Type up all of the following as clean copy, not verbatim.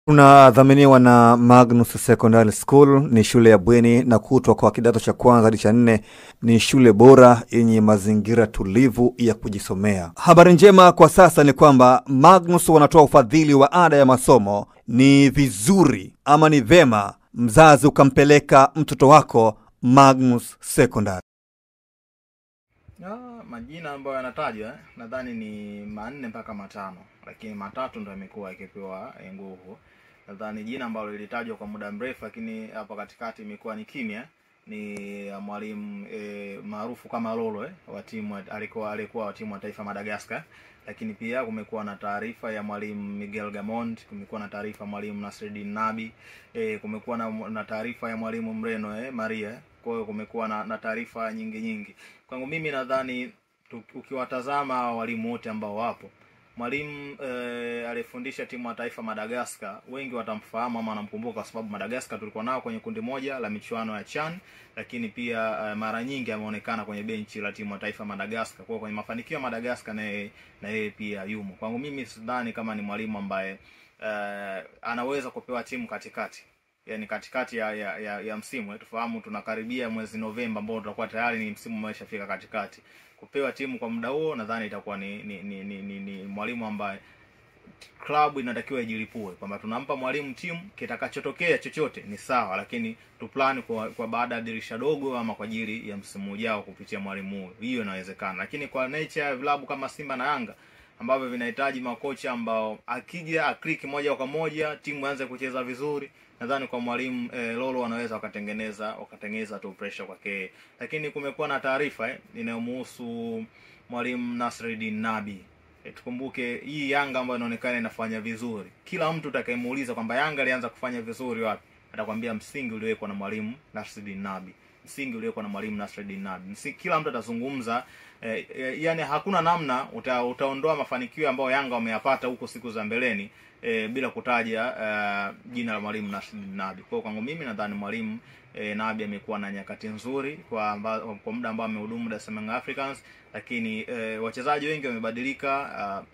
Tunadhaminiwa na Magnus Secondary School. Ni shule ya bweni na kutwa kwa kidato cha kwanza hadi cha 4. Ni shule bora yenye mazingira tulivu ya kujisomea. Habari njema kwa sasa ni kwamba Magnus wanatoa ufadhili wa ada ya masomo. Ni vizuri ama ni vema mzazi ukampeleka mtoto wako Magnus Secondary. Majina ambayo yanatajwa nadhani ni 4 mpaka 5, lakini 3 ndio yamekuwa yakipewa nguvu. Nadhani jina ambalo lilitajwa kwa muda mrefu lakini hapa katikati imekuwa ni kimya ni mwalimu maarufu kama Lolo wa timu alikuwa wa timu ya taifa Madagascar. Lakini pia kumekuwa na taarifa ya mwalimu Miguel Gamond, kumekuwa na taarifa ya mwalimu Nasreddine Nabi, kumekuwa na taarifa ya mwalimu Mreno Maria. Kwa hiyo kumekuwa na taarifa nyingi. Kwangu mimi nadhani ukiwatazama walimu wote ambao wapo, mwalimu alifundisha timu ya taifa Madagascar, wengi watamfahamu ama wanamkumbuka kwa sababu Madagascar tulikuwa nao kwenye kundi moja la michuano ya CHAN, lakini pia mara nyingi ameonekana kwenye benchi la timu ya taifa Madagascar. Kwa kwenye mafanikio ya Madagascar na yeye pia yumo. Kwangu mimi sidhani kama ni mwalimu ambaye anaweza kupewa timu katikati. Yaani katikati ya msimu. Tufahamu tunakaribia mwezi Novemba ambao tutakuwa tayari ni msimu umeshafika katikati. Kupewa timu kwa muda huo nadhani itakuwa ni mwalimu ambaye klabu inatakiwa ijilipue kwamba tunampa mwalimu timu, kitakachotokea chochote ni sawa, lakini tuplani kwa baada ya dirisha dogo ama kwa ajili ya msimu ujao kupitia mwalimu huyo. Hiyo inawezekana. Lakini kwa nature ya vilabu kama Simba na Yanga ambavyo vinahitaji makocha ambao akija aklik moja kwa moja timu ianze kucheza vizuri, nadhani kwa mwalimu Lolo wanaweza wakatengeneza tu pressure kwake. Lakini kumekuwa na taarifa inayomhusu mwalimu Nasreddine Nabi. Tukumbuke hii Yanga ambayo inaonekana inafanya vizuri, kila mtu atakayemuuliza kwamba Yanga ilianza kufanya vizuri wapi, atakwambia msingi uliwekwa na mwalimu Nasreddine Nabi. Msingi uliwekwa na mwalimu Nasreddine Nabi. Kila mtu atazungumza yani hakuna namna utaondoa mafanikio ambayo Yanga wameyapata huko siku za mbeleni bila kutaja jina la mwalimu Nasreddine Nabi. Kwa kwangu mimi nadhani mwalimu Nabi amekuwa na nyakati nzuri kwa muda ambao amehudumu Dar es Salaam Africans, lakini wachezaji wengi wamebadilika,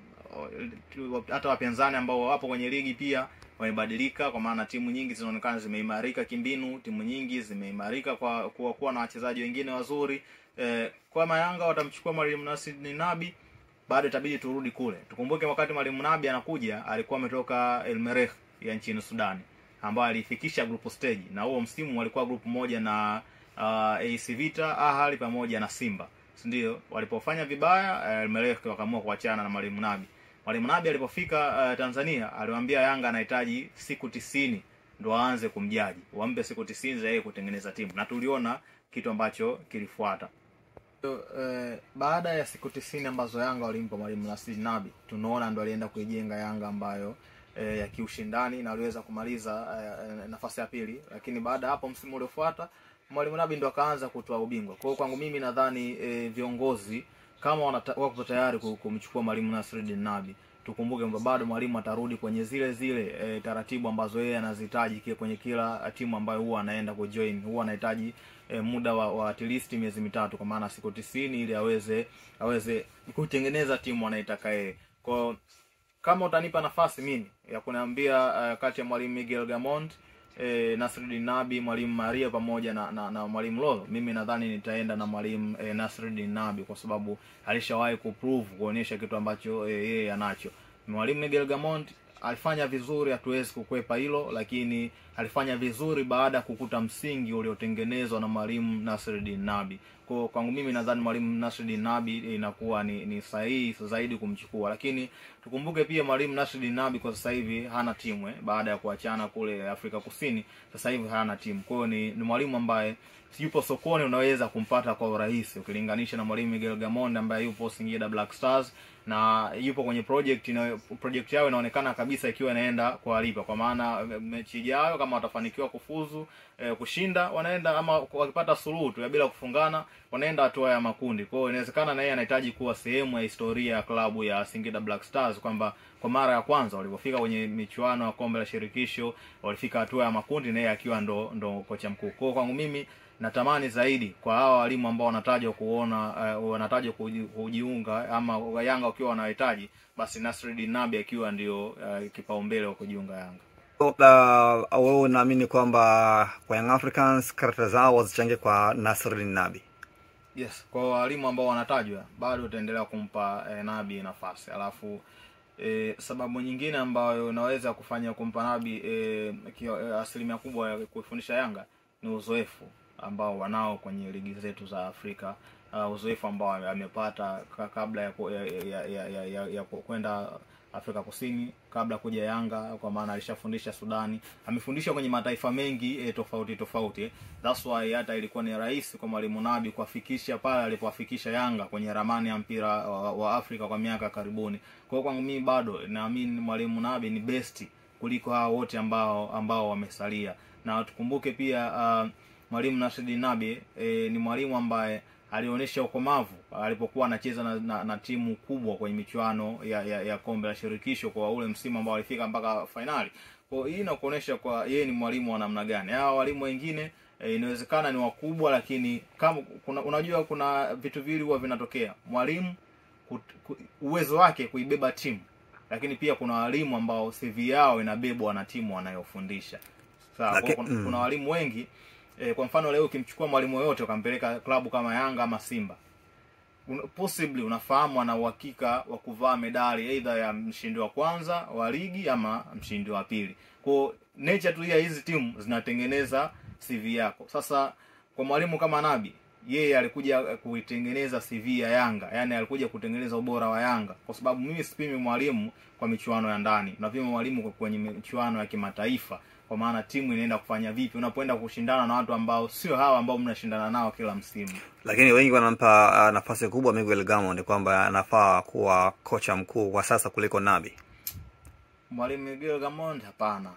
hata wapinzani ambao wapo kwenye ligi pia wamebadilika, kwa maana timu nyingi zinaonekana zimeimarika kimbinu, timu nyingi zimeimarika kwa kuwa na wachezaji wengine wazuri. Kwa Yanga watamchukua mwalimu Nasreddine Nabi, baada itabidi turudi kule. Tukumbuke wakati mwalimu Nabi anakuja alikuwa ametoka El Merreikh ya nchini Sudan, ambao alifikisha group stage, na huo msimu walikuwa group moja na AC Vita, Ahali pamoja na Simba. Ndio walipofanya vibaya El Merreikh wakaamua kuachana na mwalimu Nabi. Mwalimu Nabi alipofika Tanzania aliwaambia Yanga anahitaji siku 90 ndo aanze kumjaji. Wampe siku 90 za yeye kutengeneza timu. Na tuliona kitu ambacho kilifuata. Baada ya siku 90 ambazo Yanga walimpa mwalimu Nasreddine Nabi, tunaona ndo alienda kuijenga Yanga ambayo ya kiushindani na aliweza kumaliza nafasi ya pili. Lakini baada hapo msimu uliofuata mwalimu Nabi ndo akaanza kutoa ubingwa. Kwa hiyo kwangu mimi nadhani viongozi kama wako tayari kumchukua mwalimu Nasreddine Nabi, tukumbuke kwamba bado mwalimu atarudi kwenye zile taratibu ambazo yeye anazihitaji kwenye kila timu ambayo huwa anaenda kujoin. Huwa anahitaji muda wa at least miezi 3, kwa maana siku 90 ili aweze kutengeneza timu anaitaka yeye. Kwa kama utanipa nafasi mimi ya kuniambia kati ya mwalimu Miguel Gamond, Nasreddine Nabi, mwalimu Maria pamoja na mwalimu Lolo, mimi nadhani nitaenda na mwalimu Nasreddine Nabi kwa sababu alishawahi kuprove kuonyesha kitu ambacho yeye anacho. Mwalimu Miguel Gamond alifanya vizuri, hatuwezi kukwepa hilo, lakini alifanya vizuri baada ya kukuta msingi uliotengenezwa na mwalimu Nasreddine Nabi. Kwa kwangu mimi nadhani mwalimu Nasreddine Nabi inakuwa ni sahihi zaidi kumchukua. Lakini tukumbuke pia mwalimu Nasreddine Nabi kwa sasa hivi hana timu baada ya kuachana kule Afrika Kusini, sasa hivi hana timu. Kwa hiyo ni mwalimu ambaye yupo sokoni, unaweza kumpata kwa urahisi ukilinganisha na mwalimu Miguel Gamond ambaye yupo Singida Black Stars na yupo kwenye project yao inaonekana kabisa ikiwa inaenda kualipa, kwa maana mechi ijayo kama watafanikiwa kufuzu kushinda wanaenda, ama wakipata suluhu tu ya bila kufungana wanaenda hatua ya makundi. Kwa hiyo inawezekana na yeye anahitaji kuwa sehemu ya historia ya klabu ya Singida Black Stars, kwamba kwa mara ya kwanza walipofika kwenye michuano ya kombe la shirikisho walifika hatua ya makundi na yeye akiwa ndo kocha mkuu. Kwa hiyo kwangu mimi natamani zaidi kwa hawa walimu ambao wanatajwa wanatajwa kujiunga ama Yanga wakiwa wanahitaji, basi Nasreddine Nabi akiwa ndio kipaumbele wa kujiunga Yanga. Wewe unaamini kwamba kwa Young Africans karata zao wazichange kwa Nasreddine Nabi? Yes, kwa walimu ambao wanatajwa bado utaendelea kumpa Nabi nafasi. Alafu sababu nyingine ambayo unaweza kufanya kumpa Nabi asilimia kubwa ya kufundisha Yanga ni uzoefu ambao wanao kwenye ligi zetu za Afrika. Uzoefu ambao amepata kabla ya kwenda Afrika Kusini, kabla kuja Yanga, kwa maana alishafundisha Sudani, amefundisha kwenye mataifa mengi tofauti. That's why hata ilikuwa ni rahisi kwa mwalimu Nabi kuafikisha pale alipoafikisha Yanga kwenye ramani ya mpira wa Afrika kwa miaka karibuni. Kwa hiyo kwangu mimi bado naamini mwalimu Nabi ni best kuliko hao wote ambao wamesalia. Na tukumbuke pia mwalimu Nasreddine Nabi ni mwalimu ambaye alionyesha ukomavu alipokuwa anacheza na timu kubwa kwenye michuano ya kombe la shirikisho kwa ule msimu ambao alifika mpaka finali. Kwa hii inakuonesha kwa yeye ni mwalimu wa namna gani. Hao walimu wengine inawezekana ni wakubwa, lakini kama unajua kuna vitu vile huwa vinatokea. Mwalimu uwezo wake kuibeba timu, lakini pia kuna walimu ambao CV yao inabebwa na timu wanayofundisha. Sawa, kuna walimu wengi kwa mfano leo ukimchukua mwalimu yote ukampeleka klabu kama Yanga ama Simba, possibly unafahamu ana uhakika wa kuvaa medali either ya mshindi wa kwanza wa ligi ama mshindi wa pili. Kwa nature tu ya hizi timu zinatengeneza CV yako. Sasa kwa mwalimu kama Nabi, yeye alikuja kuitengeneza CV ya Yanga, yani alikuja kutengeneza ubora wa Yanga, kwa sababu mimi sipimi mwalimu kwa michuano ya ndani, napima mwalimu kwenye michuano ya kimataifa, kwa maana timu inaenda kufanya vipi unapoenda kushindana na watu ambao sio hawa ambao mnashindana nao kila msimu. Lakini wengi wanampa nafasi kubwa Miguel Gamondi kwamba anafaa kuwa kocha mkuu kwa sasa kuliko Nabi. Mwalimu Miguel Gamondi hapana.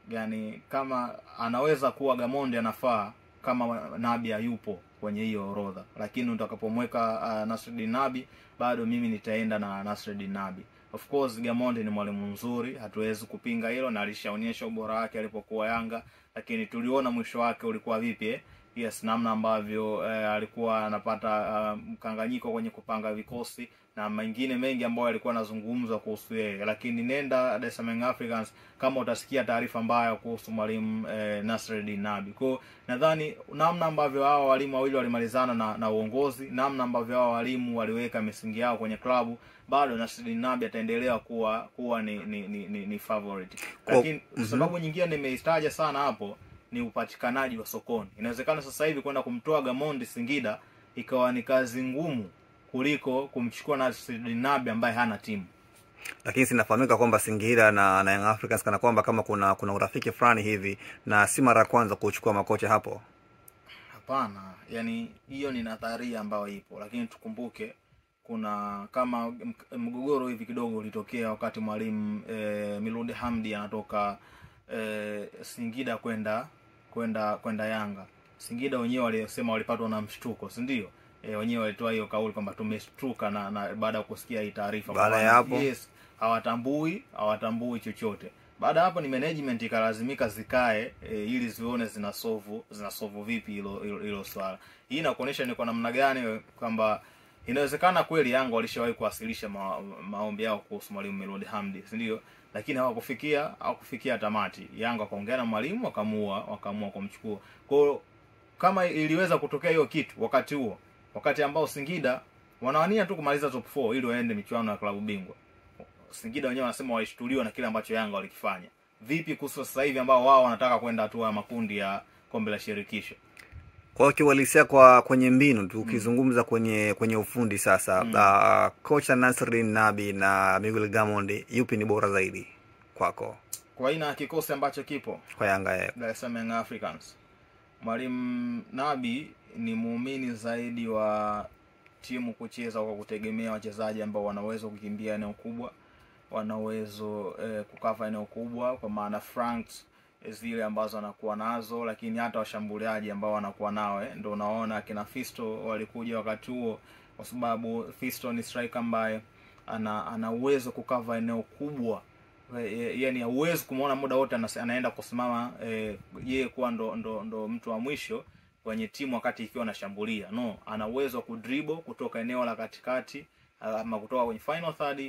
Yani kama anaweza kuwa Gamondi anafaa kama Nabi hayupo kwenye hiyo orodha, lakini utakapomweka Nasreddine Nabi bado mimi nitaenda na Nasreddine Nabi. Of course Gamondi ni mwalimu mzuri, hatuwezi kupinga hilo, na alishaonyesha ubora wake alipokuwa Yanga, lakini tuliona mwisho wake ulikuwa vipi. Yes, namna ambavyo alikuwa anapata mkanganyiko kwenye kupanga vikosi na mengine mengi ambayo alikuwa anazungumzwa kuhusu yeye. Lakini nenda Dar es Salaam Africans kama utasikia taarifa mbaya kuhusu mwalimu Nasreddine Nabi. Kwa nadhani namna ambavyo hao walimu wawili walimalizana na uongozi, namna ambavyo hao walimu waliweka misingi yao kwenye klabu, bado Nasreddine Nabi ataendelea kuwa ni favorite. Lakini sababu nyingine nimeitaja sana hapo ni upatikanaji wa sokoni. Inawezekana sasa hivi kwenda kumtoa Gamondi Singida ikawa ni kazi ngumu kuliko kumchukua Nasreddine Nabi ambaye hana timu. Lakini sinafahamika kwamba Singida na Young Africans kana kwamba kama kuna urafiki fulani hivi, na si mara kwanza kuchukua makocha hapo. Hapana, yani hiyo ni nadharia ambayo ipo, lakini tukumbuke kuna kama mgogoro hivi kidogo ulitokea wakati mwalimu Milude Hamdi anatoka Singida kwenda Yanga. Singida wenyewe walisema walipatwa na mshtuko, si ndio? Wenyewe walitoa hiyo kauli kwamba tumeshtuka na baada ya kusikia hii taarifa. Baada ya hapo yes, hawatambui chochote. Baada hapo ni management ikalazimika zikae ili zione zinasolve vipi hilo swala. Hii inakuonesha ni kwa namna gani kwamba inawezekana kweli Yanga walishawahi kuwasilisha maombi yao kuhusu mwalimu Milude Hamdi, si ndio? Lakini hawakufikia tamati. Yanga wakaongea na mwalimu wakaamua kumchukua. Kwa kama iliweza kutokea hiyo kitu wakati ambao Singida wanawania tu kumaliza top 4 ili waende michuano ya klabu bingwa, Singida wenyewe wanasema walishtuliwa na kile ambacho Yanga walikifanya. Vipi kuhusu sasa hivi ambao wao wanataka kwenda hatua ya makundi ya kombe la shirikisho? Kwa kiwalisia kwenye mbinu tu ukizungumza kwenye ufundi sasa, kocha Nasreddine Nabi na Miguel Gamondi, yupi ni bora zaidi kwako? Kwa aina ya kikosi ambacho kipo kwa Yanga Dar es Salaam Africans, mwalimu Nabi ni muumini zaidi wa timu kucheza kwa kutegemea wachezaji ambao wana uwezo kukimbia eneo kubwa, wana uwezo kukava eneo kubwa, kwa maana Franks zile ambazo anakuwa nazo, lakini hata washambuliaji ambao wanakuwa nao ndio unaona kina Fisto walikuja wakati huo, kwa sababu Fisto ni striker ambaye ana uwezo kukava eneo kubwa. Yani uwezo kumuona muda wote anaenda kusimama yeye kuwa ndo mtu wa mwisho kwenye timu wakati ikiwa anashambulia. No, ana uwezo wa kudribble kutoka eneo la katikati ama kutoka kwenye final third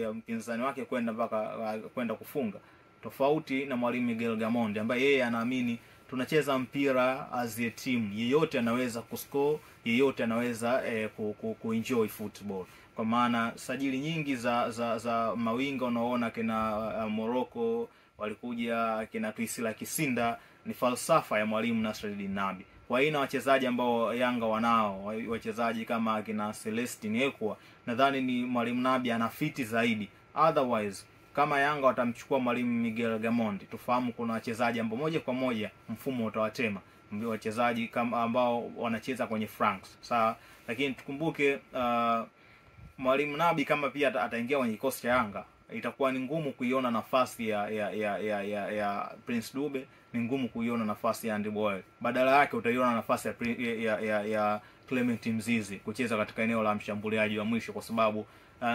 ya mpinzani wake kwenda mpaka kwenda kufunga. tofauti na mwalimu Miguel Gamondi ambaye yeye anaamini tunacheza mpira as a team, yeyote anaweza kuscore, yeyote anaweza kuenjoy football. Kwa maana sajili nyingi za mawinga unaona kina Morocco walikuja, kina Tuisila Kisinda, ni falsafa ya mwalimu Nasreddine Nabi. Kwa aina wachezaji ambao Yanga wanao, wachezaji kama kina Celestine Ekwa, nadhani ni mwalimu Nabi anafiti zaidi. Otherwise kama Yanga watamchukua mwalimu Miguel Gamondi, tufahamu kuna wachezaji ambao moja kwa moja mfumo utawatema, wachezaji kama ambao wanacheza kwenye Franks. Sawa, lakini tukumbuke mwalimu Nabi kama pia ataingia kwenye kikosi cha Yanga, itakuwa ni ngumu kuiona nafasi ya Prince Dube, ni ngumu kuiona nafasi ya Andy Boyle. Badala yake utaiona nafasi ya Clement Mzize kucheza katika eneo la mshambuliaji wa mwisho, kwa sababu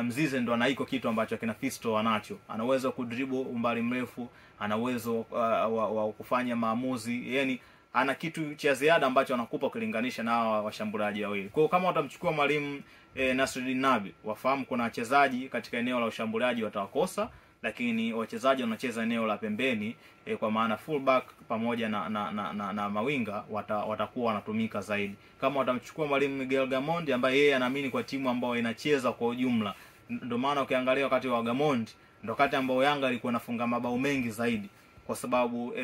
Mzize ndo anaiko kitu ambacho kina Fisto anacho. Ana uwezo kudribble umbali mrefu, ana uwezo wa kufanya maamuzi, yani ana kitu cha ziada ambacho anakupa kulinganisha na washambuliaji wawili. Kwa hiyo kama watamchukua mwalimu Nasreddine Nabi, wafahamu kuna wachezaji katika eneo la ushambuliaji watawakosa, lakini wachezaji wanacheza eneo la pembeni kwa maana fullback pamoja na mawinga watakuwa wanatumika zaidi. Kama watamchukua mwalimu Miguel Gamondi ambaye yeye anaamini kwa timu ambayo inacheza kwa ujumla, ndio maana ukiangalia wakati wa Gamondi ndio wakati ambao Yanga ilikuwa inafunga mabao mengi zaidi, kwa sababu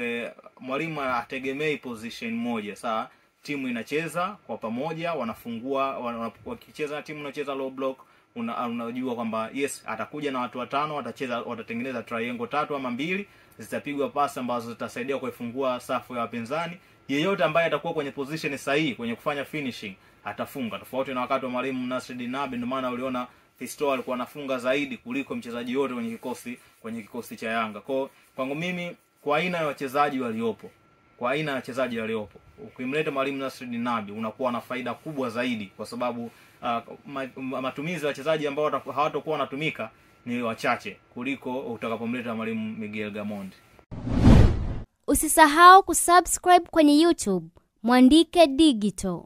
mwalimu ategemei position moja. Sawa, timu inacheza kwa pamoja, wanafungua, wakicheza timu inacheza low block, unajua kwamba yes atakuja na watu watano, watatengeneza triangle 3 ama 2, zitapigwa pasi ambazo zitasaidia kuifungua safu ya wapinzani. Yeyote ambaye atakuwa kwenye position sahihi kwenye kufanya finishing atafunga, tofauti na wakati wa mwalimu Nasreddine Nabi. Ndio maana uliona Fisto alikuwa anafunga zaidi kuliko mchezaji yote kwenye kikosi cha Yanga. Kwangu mimi, kwa aina ya wachezaji waliopo, ukimleta mwalimu Nasreddine Nabi unakuwa na faida kubwa zaidi, kwa sababu matumizi ya wachezaji ambao hawatakuwa wanatumika ni wachache kuliko utakapomleta mwalimu Miguel Gamondi. Usisahau kusubscribe kwenye YouTube Mwandike Digital.